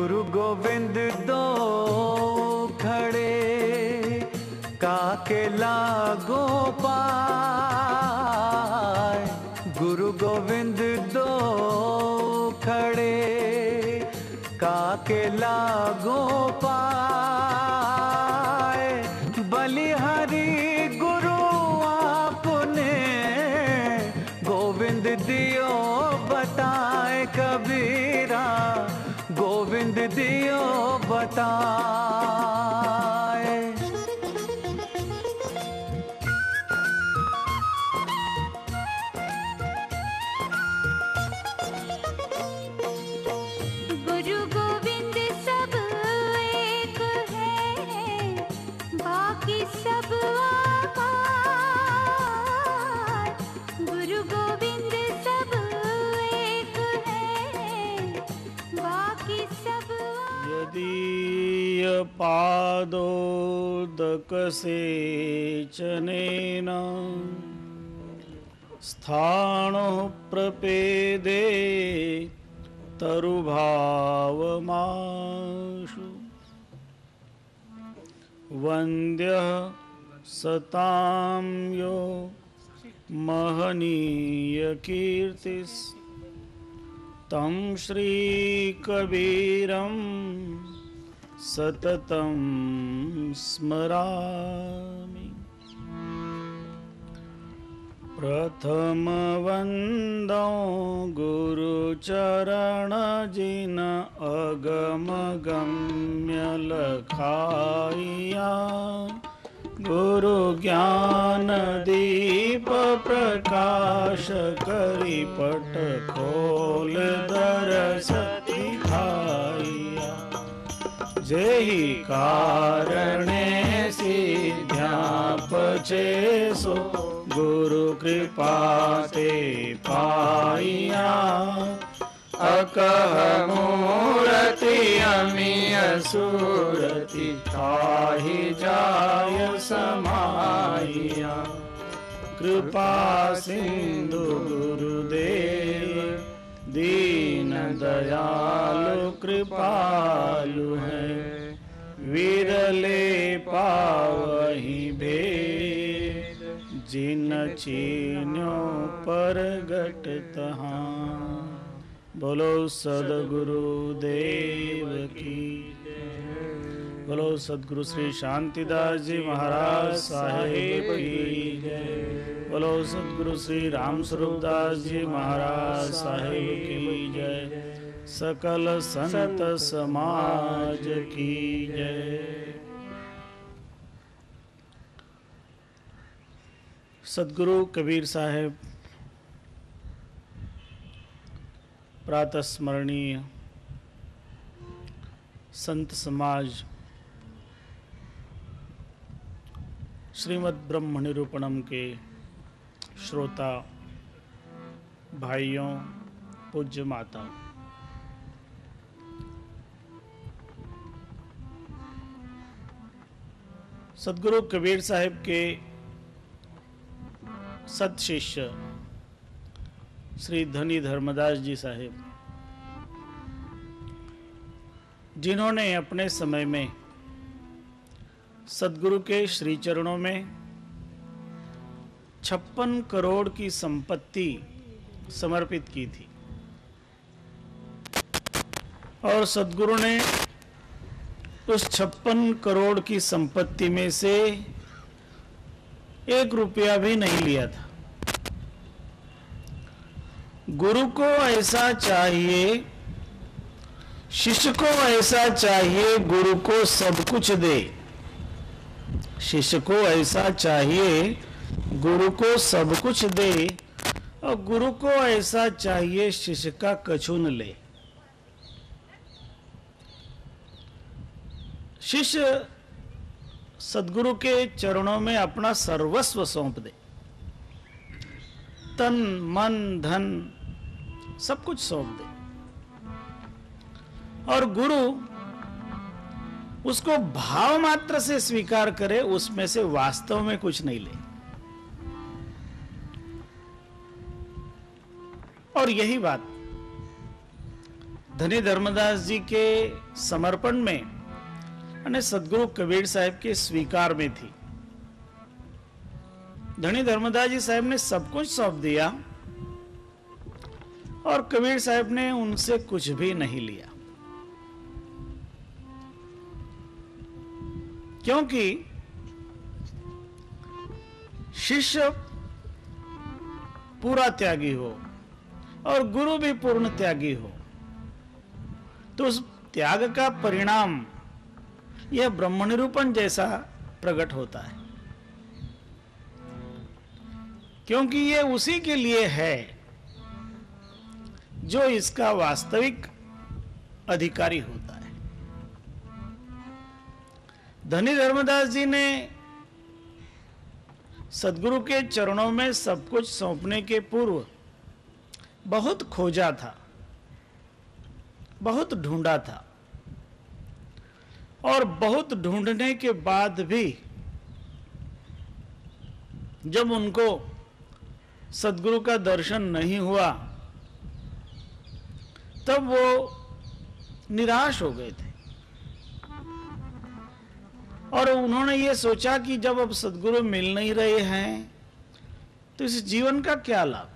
गुरु गोविंद दो खड़े काके लागो पाए। गुरु गोविंद दो खड़े काके लागो पाए। बलिहारी गुरु आपने गोविंद दियो बताए। कबीरा गोविंद दियो बताए। गुरु गोविंद सब एक है, बाकी सब आकार। गुरु गोविंद सब एक है, बाकी सब यदीय पादोदक सेचनेन स्थाणो प्रपेदे तरुभावमाशु। वन्द्यः सतां यो महनीय कीर्तिस् तं श्रीकबीरं सततं स्मरामि। प्रथमवन्दो गुरुचरणजिन अगमगम्य लखाइया। गुरु ज्ञान दीप प्रकाश करि पट खोल दरस दिखाइया। जेहि कारणे सिद्ध्या पछे सो गुरु कृपा ते पाइया। अकह मूरति अमीय सूरति ताहि जाय समाइया। कृपा सिंधु गुरुदेव दीन दयालु कृपालु है। विरले पावहि भेद जिन चीन्यो परगट तहाँ। बोलो सदगुरु देव की जय। बोलो सदगुरु श्री शांतिदास जी महाराज साहेब की जय। बोलो सदगुरु श्री राम स्वरूप दास जी महाराज साहेब की जय। सकल संत समाज की जय। सदगुरु कबीर साहेब प्रातः स्मरणीय संत समाज श्रीमद् ब्रह्म निरूपणम के श्रोता भाइयों, पूज्य माताओं, सदगुरु कबीर साहिब के सत शिष्य श्री धनी धर्मदास जी साहेब, जिन्होंने अपने समय में सदगुरु के श्री चरणों में 56 करोड़ की संपत्ति समर्पित की थी और सदगुरु ने उस 56 करोड़ की संपत्ति में से 1 रुपया भी नहीं लिया था। गुरु को ऐसा चाहिए, शिष्य को ऐसा चाहिए, गुरु को सब कुछ दे। शिष्य को ऐसा चाहिए, गुरु को सब कुछ दे, और गुरु को ऐसा चाहिए, शिष्य का कछु न ले। शिष्य सदगुरु के चरणों में अपना सर्वस्व सौंप दे, तन मन धन सब कुछ सौंप दे, और गुरु उसको भाव मात्र से स्वीकार करे, उसमें से वास्तव में कुछ नहीं ले। और यही बात धनी धर्मदास जी के समर्पण में અને સદગુરુ કબીર સાહેબ के स्वीकार में थी। धनी धर्मदास जी साहब ने सब कुछ सौंप दिया और कबीर साहब ने उनसे कुछ भी नहीं लिया, क्योंकि शिष्य पूरा त्यागी हो और गुरु भी पूर्ण त्यागी हो तो उस त्याग का परिणाम यह ब्रह्म निरूपण जैसा प्रकट होता है, क्योंकि ये उसी के लिए है जो इसका वास्तविक अधिकारी होता है। धनी धर्मदास जी ने सदगुरु के चरणों में सब कुछ सौंपने के पूर्व बहुत खोजा था, बहुत ढूंढा था, और बहुत ढूंढने के बाद भी जब उनको सदगुरु का दर्शन नहीं हुआ तब वो निराश हो गए थे और उन्होंने ये सोचा कि जब अब सदगुरु मिल नहीं रहे हैं तो इस जीवन का क्या लाभ।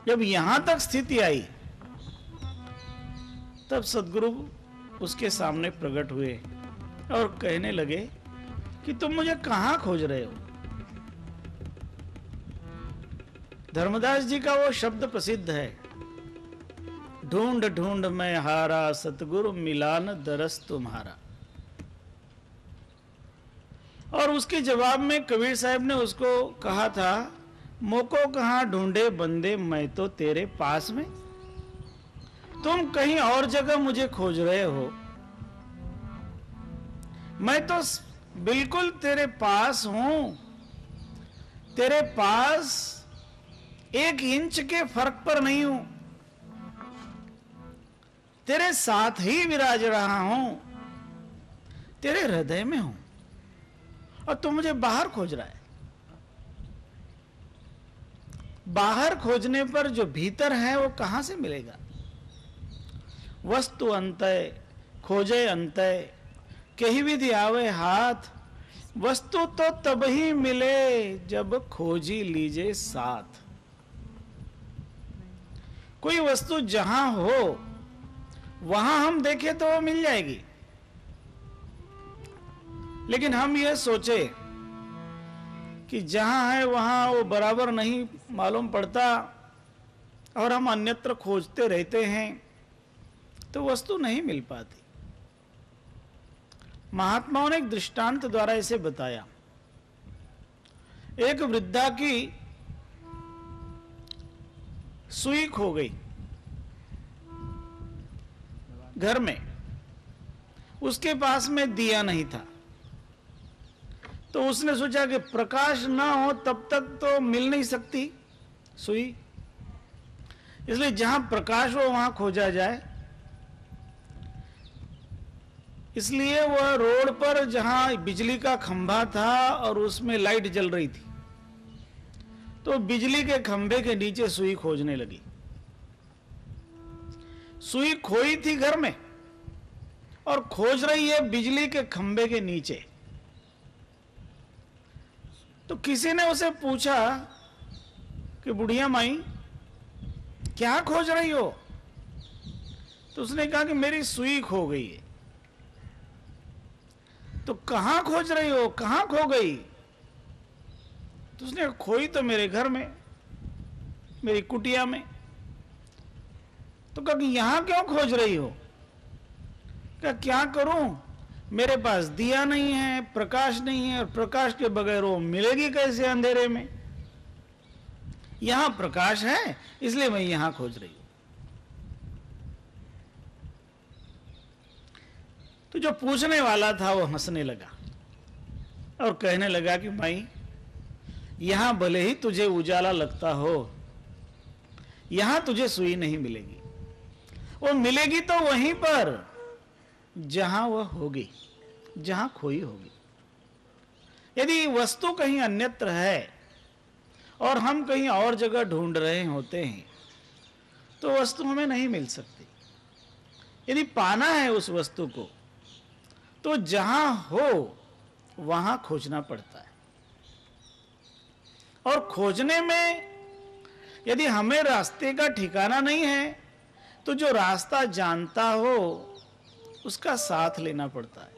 जब यहां तक स्थिति आई तब सदगुरु उसके सामने प्रकट हुए और कहने लगे कि तुम मुझे कहां खोज रहे हो। धर्मदास जी का वो शब्द प्रसिद्ध है, ढूंढ ढूंढ मैं हारा सतगुरु मिलान दरस तुम्हारा। और उसके जवाब में कबीर साहब ने उसको कहा था, मोको कहां ढूंढे बंदे मैं तो तेरे पास में, तुम कहीं और जगह मुझे खोज रहे हो, मैं तो बिल्कुल तेरे पास हूं, तेरे पास 1 इंच के फर्क पर नहीं हूं, तेरे साथ ही विराज रहा हूं, तेरे हृदय में हूं और तू मुझे बाहर खोज रहा है। बाहर खोजने पर जो भीतर है वो कहां से मिलेगा। वस्तु अंतय खोजे अंतय कही विधि आवे हाथ, वस्तु तो तब ही मिले जब खोजी लीजे साथ। कोई वस्तु जहां हो वहां हम देखें तो वो मिल जाएगी, लेकिन हम ये सोचे कि जहां है वहां वो बराबर नहीं मालूम पड़ता और हम अन्यत्र खोजते रहते हैं तो वस्तु नहीं मिल पाती। महात्माओं ने एक दृष्टांत द्वारा इसे बताया। एक वृद्धा की सुई खो गई घर में, उसके पास में दिया नहीं था, तो उसने सोचा कि प्रकाश ना हो तब तक तो मिल नहीं सकती सुई, इसलिए जहां प्रकाश हो वहां खोजा जाए। इसलिए वह रोड पर जहां बिजली का खंभा था और उसमें लाइट जल रही थी, तो बिजली के खंभे के नीचे सुई खोजने लगी। सुई खोई थी घर में और खोज रही है बिजली के खंभे के नीचे। तो किसी ने उसे पूछा कि बुढ़िया माई क्या खोज रही हो, तो उसने कहा कि मेरी सुई खो गई है। तो कहां खोज रही हो, कहां खो गई? तो उसने खोई तो मेरे घर में, मेरी कुटिया में। तो कहा कि यहां क्यों खोज रही हो? क्या करूं, मेरे पास दिया नहीं है, प्रकाश नहीं है, और प्रकाश के बगैर वो मिलेगी कैसे अंधेरे में। यहां प्रकाश है इसलिए मैं यहां खोज रही हूं। तो जो पूछने वाला था वो हंसने लगा और कहने लगा कि भाई यहां भले ही तुझे उजाला लगता हो, यहां तुझे सुई नहीं मिलेगी, वो मिलेगी तो वहीं पर जहां वह होगी, जहां खोई होगी। यदि वस्तु कहीं अन्यत्र है और हम कहीं और जगह ढूंढ रहे होते हैं तो वस्तु हमें नहीं मिल सकती। यदि पाना है उस वस्तु को तो जहां हो वहां खोजना पड़ता है। और खोजने में यदि हमें रास्ते का ठिकाना नहीं है तो जो रास्ता जानता हो उसका साथ लेना पड़ता है।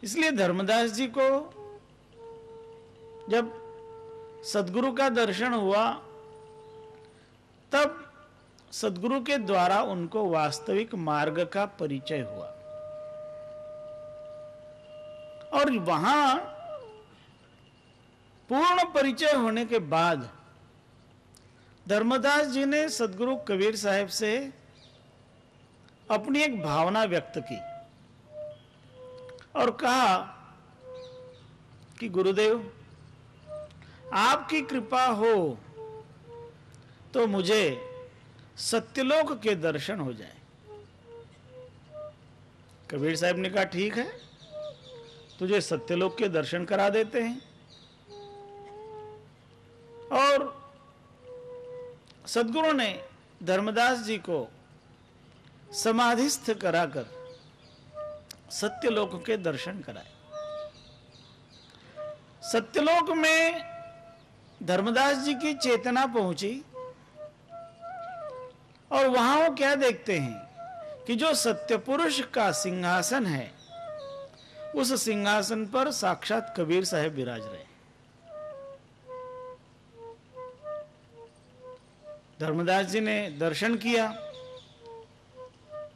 इसलिए धर्मदास जी को जब सद्गुरु का दर्शन हुआ तब सद्गुरु के द्वारा उनको वास्तविक मार्ग का परिचय हुआ। और वहां पूर्ण परिचय होने के बाद धर्मदास जी ने सद्गुरु कबीर साहब से अपनी एक भावना व्यक्त की और कहा कि गुरुदेव आपकी कृपा हो तो मुझे सत्यलोक के दर्शन हो जाए। कबीर साहब ने कहा ठीक है, तुझे सत्यलोक के दर्शन करा देते हैं। और सद्गुरु ने धर्मदास जी को समाधिस्थ कराकर सत्यलोक के दर्शन कराए। सत्यलोक में धर्मदास जी की चेतना पहुंची और वहां वो क्या देखते हैं कि जो सत्य पुरुष का सिंहासन है उस सिंहासन पर साक्षात कबीर साहब विराज रहे। धर्मदास जी ने दर्शन किया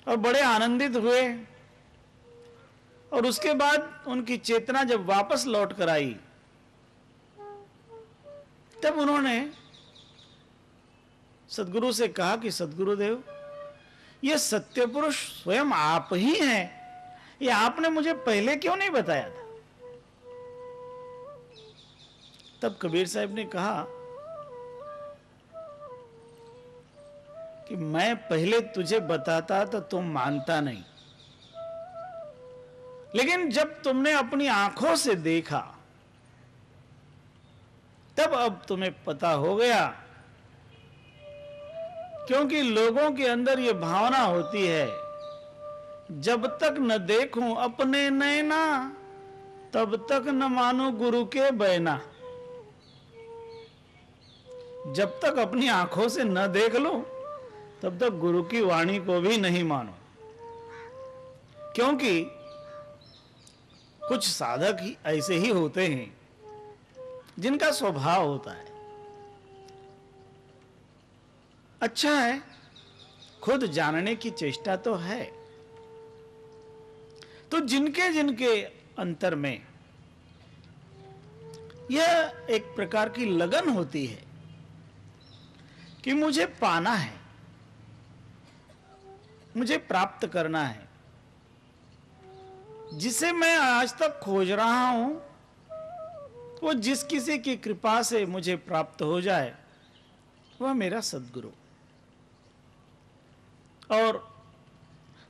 और बड़े आनंदित हुए। और उसके बाद उनकी चेतना जब वापस लौट कर आई तब उन्होंने सद्गुरु से कहा कि सद्गुरुदेव ये सत्य पुरुष स्वयं आप ही हैं, ये आपने मुझे पहले क्यों नहीं बताया था। तब कबीर साहब ने कहा कि मैं पहले तुझे बताता तो तुम मानता नहीं, लेकिन जब तुमने अपनी आंखों से देखा तब अब तुम्हें पता हो गया। क्योंकि लोगों के अंदर यह भावना होती है जब तक न देखूं अपने नैना तब तक न मानो गुरु के बयाना। जब तक अपनी आंखों से न देख लो तब तक गुरु की वाणी को भी नहीं मानो। क्योंकि कुछ साधक ही ऐसे ही होते हैं जिनका स्वभाव होता है। अच्छा है, खुद जानने की चेष्टा तो है, तो जिनके जिनके अंतर में यह एक प्रकार की लगन होती है कि मुझे पाना है, मुझे प्राप्त करना है, जिसे मैं आज तक खोज रहा हूं वो जिस किसी की कृपा से मुझे प्राप्त हो जाए वह मेरा सद्गुरु। और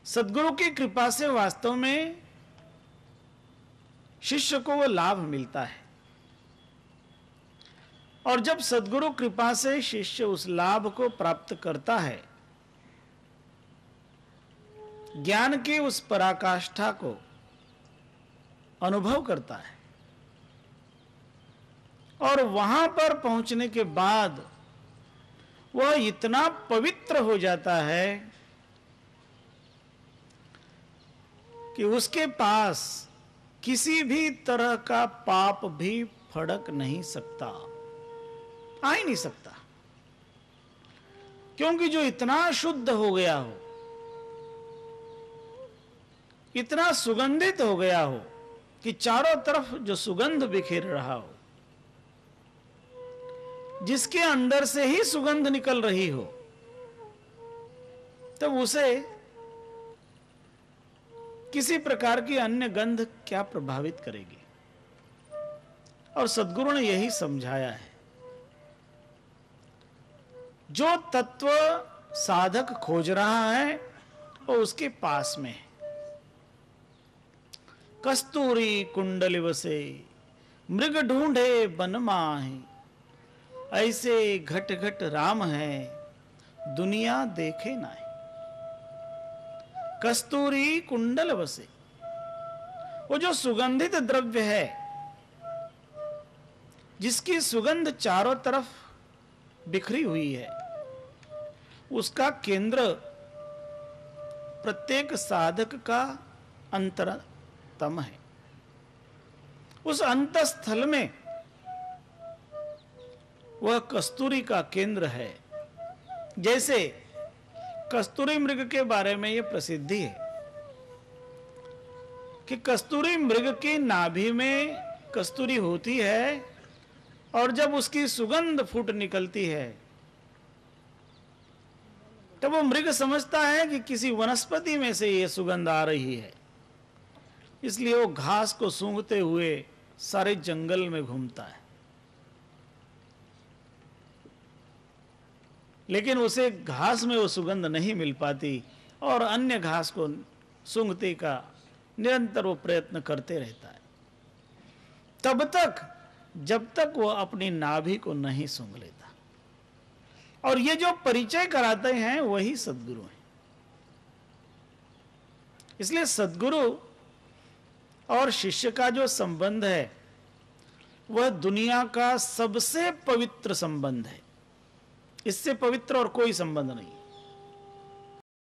सद्गुरु की कृपा से वास्तव में शिष्य को वो लाभ मिलता है। और जब सद्गुरु कृपा से शिष्य उस लाभ को प्राप्त करता है, ज्ञान की उस पराकाष्ठा को अनुभव करता है, और वहां पर पहुंचने के बाद वह इतना पवित्र हो जाता है कि उसके पास किसी भी तरह का पाप भी फड़क नहीं सकता, आ ही नहीं सकता। क्योंकि जो इतना शुद्ध हो गया हो, इतना सुगंधित हो गया हो कि चारों तरफ जो सुगंध बिखेर रहा हो, जिसके अंदर से ही सुगंध निकल रही हो, तब उसे किसी प्रकार की अन्य गंध क्या प्रभावित करेगी। और सद्गुरु ने यही समझाया है। जो तत्व साधक खोज रहा है वो उसके पास में है। कस्तूरी कुंडल वसे मृग ढूंढे बन माहे, ऐसे घट घट राम है दुनिया देखे नाहि। कस्तूरी कुंडल बसे, वो जो सुगंधित द्रव्य है जिसकी सुगंध चारों तरफ बिखरी हुई है, उसका केंद्र प्रत्येक साधक का अंतरतम है। उस अंतस्थल में वह कस्तूरी का केंद्र है। जैसे कस्तूरी मृग के बारे में यह प्रसिद्धि है कि कस्तूरी मृग की नाभि में कस्तूरी होती है और जब उसकी सुगंध फूट निकलती है तब वो मृग समझता है कि किसी वनस्पति में से ये सुगंध आ रही है, इसलिए वो घास को सूंघते हुए सारे जंगल में घूमता है। लेकिन उसे घास में वो सुगंध नहीं मिल पाती और अन्य घास को सूंघते का निरंतर वो प्रयत्न करते रहता है, तब तक जब तक वो अपनी नाभि को नहीं सूंघ लेता। और ये जो परिचय कराते हैं वही सद्गुरु हैं। इसलिए सद्गुरु और शिष्य का जो संबंध है वह दुनिया का सबसे पवित्र संबंध है। इससे पवित्र और कोई संबंध नहीं।